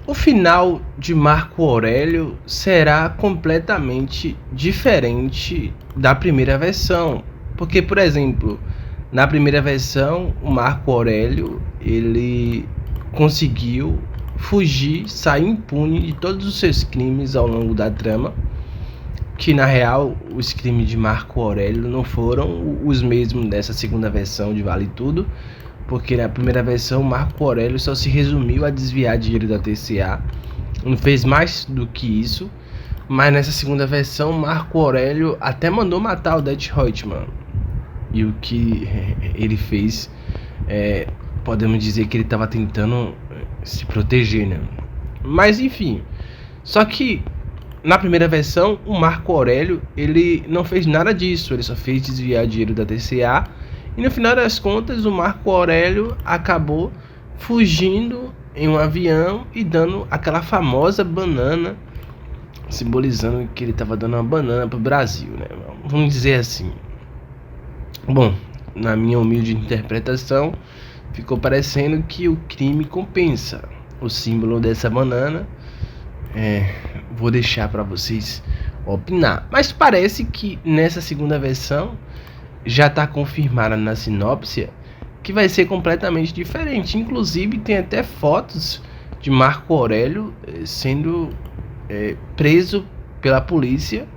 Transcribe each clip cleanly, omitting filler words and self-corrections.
O final de Marco Aurélio será completamente diferente da primeira versão, porque, por exemplo, na primeira versão, o Marco Aurélio ele conseguiu fugir, sair impune de todos os seus crimes ao longo da trama, que na real os crimes de Marco Aurélio não foram os mesmos dessa segunda versão de Vale Tudo, porque na primeira versão Marco Aurélio só se resumiu a desviar dinheiro da TCA, não fez mais do que isso. Mas nessa segunda versão Marco Aurélio até mandou matar o Det Reutemann, e o que ele fez, podemos dizer que ele estava tentando se proteger, né? Mas enfim, só que na primeira versão o Marco Aurélio ele não fez nada disso, ele só fez desviar dinheiro da TCA. E no final das contas, o Marco Aurélio acabou fugindo em um avião e dando aquela famosa banana, simbolizando que ele estava dando uma banana para o Brasil, né? Vamos dizer assim. Bom, na minha humilde interpretação, ficou parecendo que o crime compensa. O símbolo dessa banana, vou deixar para vocês opinar. Mas parece que nessa segunda versão já está confirmada na sinopse que vai ser completamente diferente. Inclusive tem até fotos de Marco Aurélio sendo preso pela polícia,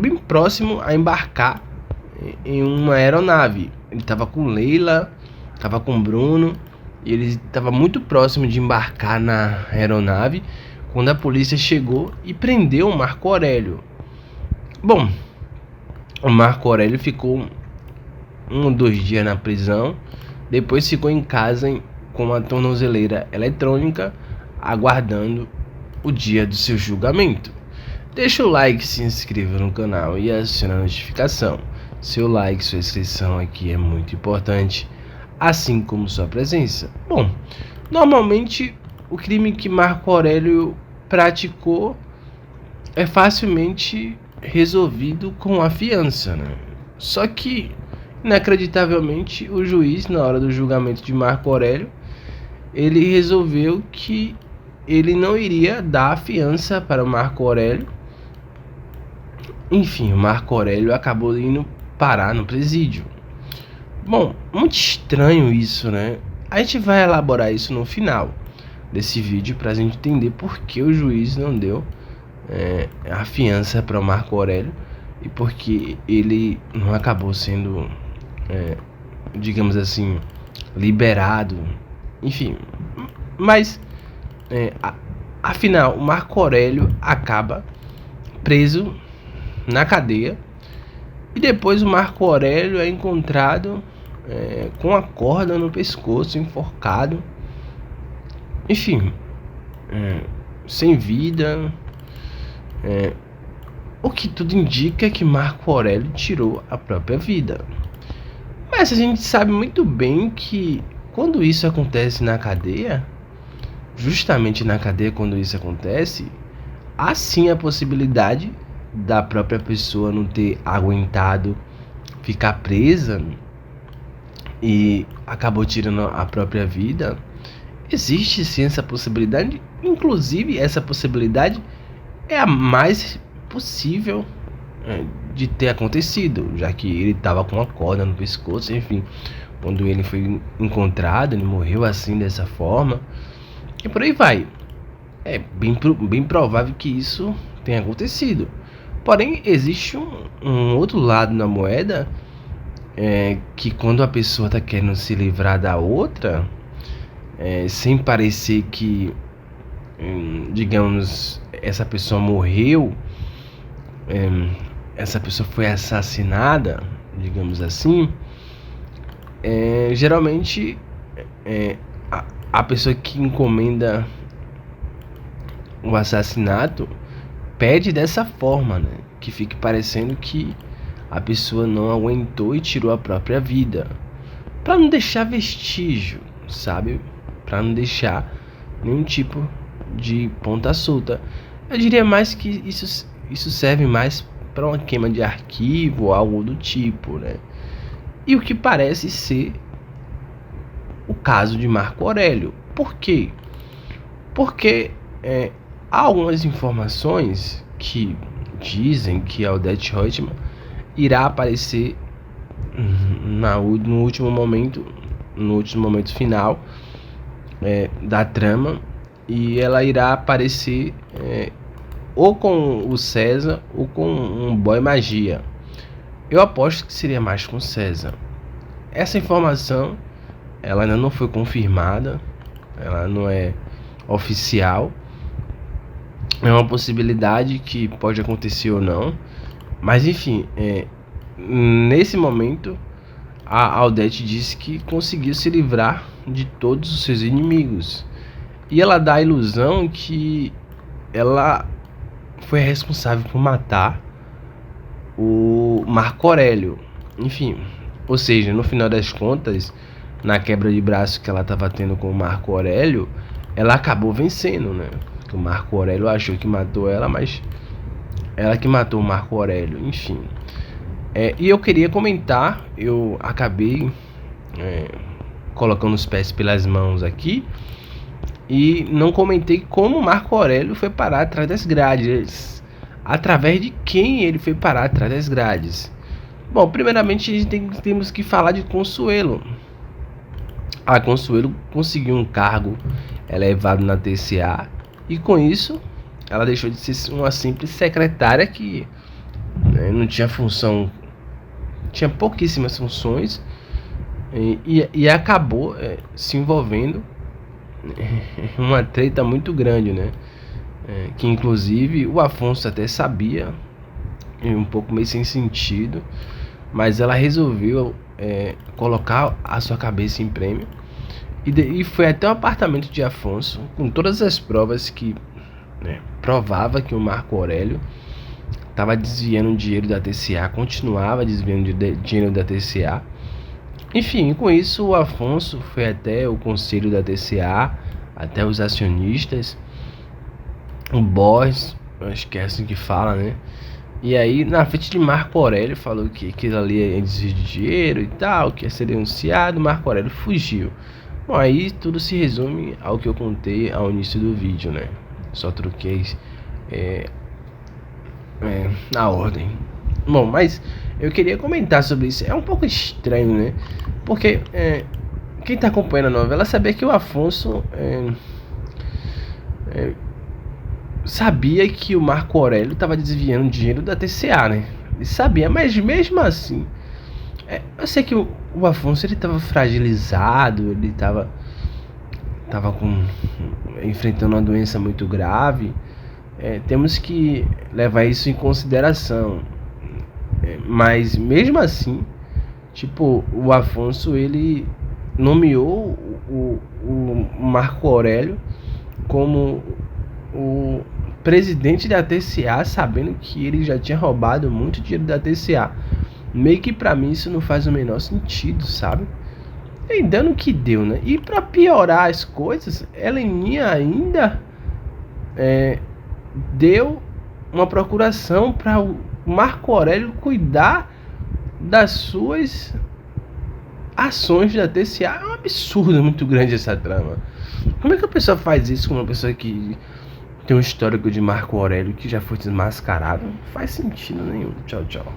bem próximo a embarcar em uma aeronave. Ele estava com Leila, estava com Bruno, e ele estava muito próximo de embarcar na aeronave quando a polícia chegou e prendeu o Marco Aurélio. Bom, o Marco Aurélio ficou 1 ou 2 dias na prisão, depois ficou em casa com uma tornozeleira eletrônica, aguardando o dia do seu julgamento. Deixa o like, se inscreva no canal e acione a notificação. Seu like, sua inscrição aqui é muito importante, assim como sua presença. Bom, normalmente o crime que Marco Aurélio praticou é facilmente resolvido com a fiança, né? Só que, inacreditavelmente, o juiz, na hora do julgamento de Marco Aurélio, ele resolveu que ele não iria dar a fiança para o Marco Aurélio. Enfim, o Marco Aurélio acabou indo parar no presídio. Bom, muito estranho isso, né? A gente vai elaborar isso no final desse vídeo para a gente entender por que o juiz não deu a fiança para o Marco Aurélio e porque ele não acabou sendo, digamos assim, liberado. Enfim, mas afinal o Marco Aurélio acaba preso na cadeia e depois o Marco Aurélio é encontrado com a corda no pescoço, enforcado, enfim, sem vida. O que tudo indica é que Marco Aurélio tirou a própria vida. Mas a gente sabe muito bem que quando isso acontece na cadeia, justamente na cadeia quando isso acontece, há sim a possibilidade da própria pessoa não ter aguentado ficar presa e acabou tirando a própria vida. Existe sim essa possibilidade, inclusive essa possibilidade é a mais possível de ter acontecido, já que ele estava com uma corda no pescoço. Enfim, quando ele foi encontrado, ele morreu assim, dessa forma, e por aí vai. É bem provável que isso tenha acontecido. Porém, existe um outro lado na moeda, que quando a pessoa está querendo se livrar da outra, sem parecer que, digamos, essa pessoa morreu, essa pessoa foi assassinada, digamos assim, geralmente a pessoa que encomenda o assassinato pede dessa forma, né? Que fique parecendo que a pessoa não aguentou e tirou a própria vida, para não deixar vestígio, sabe? Para não deixar nenhum tipo de ponta solta. Eu diria mais que isso serve mais para uma queima de arquivo ou algo do tipo, né? E o que parece ser o caso de Marco Aurélio. por quê? Porque há algumas informações que dizem que a Odete Roitman irá aparecer no último momento final da trama, e ela irá aparecer ou com o César ou com um boy magia. Eu aposto que seria mais com César. Essa informação ela ainda não foi confirmada, ela não é oficial, é uma possibilidade que pode acontecer ou não, mas enfim, nesse momento a Odete disse que conseguiu se livrar de todos os seus inimigos, e ela dá a ilusão que ela foi responsável por matar o Marco Aurélio. Enfim, ou seja, no final das contas, na quebra de braço que ela estava tendo com o Marco Aurélio, ela acabou vencendo, né? O Marco Aurélio achou que matou ela, mas ela que matou o Marco Aurélio. Enfim, e eu queria comentar, eu acabei colocando os pés pelas mãos aqui e não comentei como o Marco Aurélio foi parar atrás das grades, através de quem ele foi parar atrás das grades. Bom, primeiramente a gente temos que falar de Consuelo. A Consuelo conseguiu um cargo elevado na TCA, e com isso ela deixou de ser uma simples secretária que não tinha função, tinha pouquíssimas funções, e acabou se envolvendo em uma treta muito grande, né? Que inclusive o Afonso até sabia, um pouco meio sem sentido, mas ela resolveu colocar a sua cabeça em prêmio, e foi até o apartamento de Afonso com todas as provas que provava que o Marco Aurélio estava desviando dinheiro da TCA, continuava desviando dinheiro da TCA. Enfim, com isso o Afonso foi até o conselho da TCA, até os acionistas, o boss, acho que é assim que fala, né? E aí, na frente de Marco Aurélio, falou que aquilo ali é desvio de dinheiro e tal, que ia ser denunciado. Marco Aurélio fugiu. Bom, aí tudo se resume ao que eu contei ao início do vídeo, né? Só troquei na ordem. Bom, mas eu queria comentar sobre isso. É um pouco estranho, né? Porque quem tá acompanhando a novela sabia que o Afonso sabia que o Marco Aurélio estava desviando dinheiro da TCA, né? Ele sabia, mas mesmo assim, eu sei que o Afonso ele estava fragilizado, ele estava enfrentando uma doença muito grave. Temos que levar isso em consideração. Mas mesmo assim, tipo, o Afonso ele nomeou o Marco Aurélio como o presidente da TCA, sabendo que ele já tinha roubado muito dinheiro da TCA. Meio que pra mim isso não faz o menor sentido, sabe? E dando que deu, né? E pra piorar as coisas, Heleninha ainda deu uma procuração para o Marco Aurélio cuidar das suas ações da TCA. É um absurdo muito grande essa trama. Como é que a pessoa faz isso com uma pessoa que tem um histórico de Marco Aurélio que já foi desmascarado? Não faz sentido nenhum. Tchau, tchau.